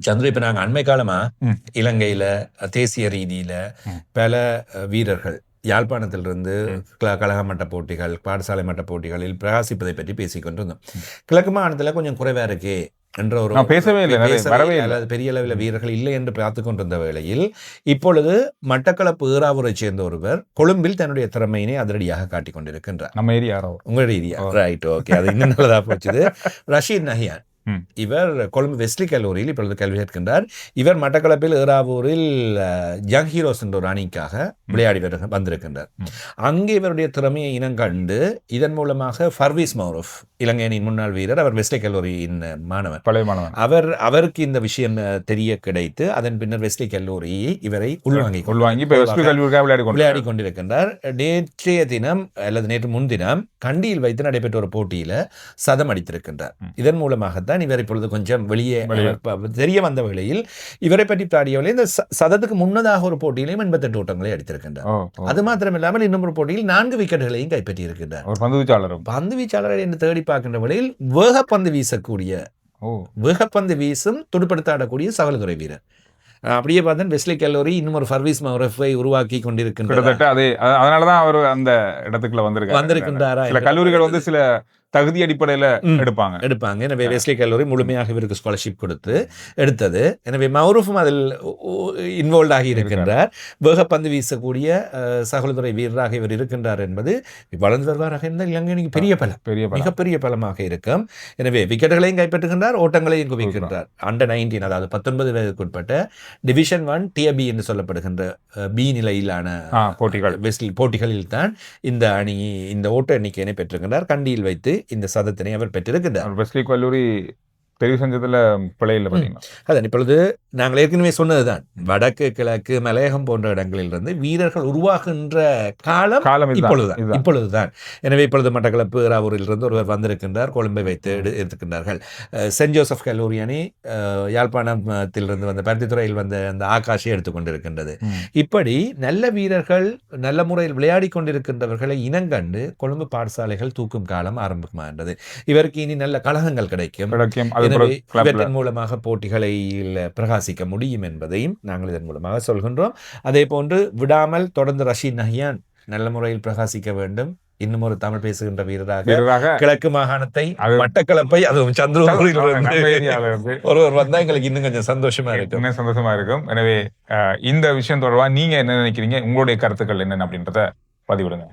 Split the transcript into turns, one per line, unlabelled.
சந்திர, இப்ப நாங்க அண்மை காலமா இலங்கையில தேசிய ரீதியில பல வீரர்கள் யாழ்ப்பாணத்திலிருந்து கழக மட்ட போட்டிகள், பாடசாலை மட்ட போட்டிகளில் பிரகாசிப்பதை பற்றி பேசிக்கொண்டிருந்தோம். கிழக்கு மாகாணத்துல கொஞ்சம் குறைவா இருக்கே என்ற ஒரு
பேசவே இல்லை,
பெரிய அளவில் வீரர்கள் இல்லை என்று பார்த்து கொண்டிருந்த வேளையில் இப்பொழுது மட்டக்களப்பு ஏறாவூரை சேர்ந்த ஒருவர் கொழும்பில் தன்னுடைய திறமையினை அதிரடியாக காட்டிக் கொண்டிருக்கின்றார்.
நம்ம ஏரியா,
உங்களோட ஏரியா, ரைட், ஓகே, அது இன்னும் நல்லதா போச்சுது. ரஷீத் நஹியான் இவர் கொழும்பு வெஸ்லி கல்லூரியில் இப்பொழுது கல்வி கற்கின்றார். இவர் மட்டக்களப்பில் ஏறாவூரில் யங் ஹீரோஸ் என்ற ஒரு அணிக்காக விளையாடி வந்திருக்கின்றார். அங்கே இவருடைய திறமையை இனங்கண்டு இதன் மூலமாக ஃபர்வீஸ் மௌரூஃப், இலங்கையின் முன்னாள் வீரர், அவர் வெஸ்லி கல்லூரியின் மாணவர்,
பழைய மாணவர்,
அவருக்கு இந்த விஷயம் தெரிய கிடைத்து அதன் பின்னர் வெஸ்லி கல்லூரி இவரை உள்வாங்கி விளையாடி கொண்டிருக்கின்றார். நேற்றைய தினம் அல்லது நேற்று முன்தினம் கண்டியில் வைத்து நடைபெற்ற ஒரு போட்டியில சதம் அடித்திருக்கின்றார். இதன் மூலமாகத்தான் இவர் இப்பொழுது கொஞ்சம் வெளியே தெரிய வந்த வேளையில் இவரை பற்றி பாடியவளை இந்த சதத்துக்கு முன்னதாக ஒரு போட்டியிலையும் 88 ஓட்டங்களை அடித்திருக்கின்றார். அது மாத்திரமில்லாமல் இன்னும் ஒரு போட்டியில் 4 விக்கெட்டுகளையும் கைப்பற்றி இருக்கின்றார். பந்து வீச்சாளர் என்று தேடி பார்க்கின்ற வேளையில் வேகப்பந்து வீசும் துடுப்படுத்தாடக்கூடிய சகலதுறை வீரர். அப்படியே பார்த்தா வெஸ்லி கல்லூரி இன்னும் ஒரு ஃபர்வீஸ் மௌரூஃபை உருவாக்கி கொண்டிருக்கின்றார்.
அதனாலதான் அவர் அந்த இடத்துக்குள்ள
வந்திருக்கின்றாரா?
சில கல்லூரிகள் சில தகுதி அடிப்படையில்
எடுப்பாங்க. எனவே வெஸ்லி கல்லூரி முழுமையாக இவருக்கு ஸ்காலர்ஷிப் கொடுத்து எடுத்தது. எனவே மௌரூஃபும் அதில் இன்வால்வ் ஆகி இருக்கின்றார். வேகப்பந்து வீசக்கூடிய சகலதுறை வீரராக இவர் இருக்கின்றார் என்பது வளர்ந்து வருவாராக இருந்தால் இலங்கைக்கு மிகப்பெரிய பலமாக இருக்கும். எனவே விக்கெட்டுகளையும் கைப்பற்றுகின்றார், ஓட்டங்களையும் குவிக்கின்றார். அண்டர் 19, அதாவது 19 வயதுக்குட்பட்ட டிவிஷன் 1 டியர் பி என்று சொல்லப்படுகின்ற பி நிலையிலான போட்டிகளில் தான் இந்த அணி இந்த ஓட்ட எண்ணிக்கையினை பெற்றிருக்கின்றார். கண்டியில் வைத்து இந்த சதத்தினை அவர் பெற்றிருக்கின்றார்.
வெஸ்லி கல்லூரி தெரிவு செஞ்சதுல பிழையில்
அதான் இப்பொழுது நாங்கள் ஏற்கனவே சொன்னதுதான், வடக்கு கிழக்கு மலையகம் போன்ற இடங்களில் இருந்து வீரர்கள் உருவாகின்ற காலம் இப்பொழுதுதான். எனவே இப்பொழுது மட்டக்களப்பு ஏறாவூரில் இருந்து ஒருவர் வந்திருக்கின்றார், கொழும்பை வைத்து எடுத்துக்கின்றார்கள். சென்ட் ஜோசப் கல்லூரி அணி யாழ்ப்பாணத்திலிருந்து வந்த பருத்தித்துறையில் வந்த அந்த ஆகாஷை எடுத்துக்கொண்டிருக்கின்றது. இப்படி நல்ல வீரர்கள் நல்ல முறையில் விளையாடி கொண்டிருக்கின்றவர்களை இனங்கண்டு கொழும்பு பாடசாலைகள் தூக்கும் காலம் ஆரம்பமாகின்றது. இவருக்கு இனி நல்ல கழகங்கள் கிடைக்கும். இதன் மூலமாக போட்டிகளில் பிரகாசிக்க முடியும் என்பதையும் நாங்கள் இதன் மூலமாக சொல்கின்றோம். அதே போன்று விடாமல் தொடர்ந்து ரஷீத் நஹியான் நல்ல முறையில் பிரகாசிக்க வேண்டும். இன்னும் ஒரு தமிழ் பேசுகின்ற வீரராக கிழக்கு மாகாணத்தை, மட்டக்களப்பை, அதுவும் சந்திரூரில் ஒருவர் வந்தா எங்களுக்கு இன்னும் கொஞ்சம் சந்தோஷமா
இருக்கும். எனவே இந்த விஷயம் தொடர்பாக நீங்க என்ன நினைக்கிறீங்க, உங்களுடைய கருத்துக்கள் என்னென்ன அப்படின்றத பதிவிடுங்க.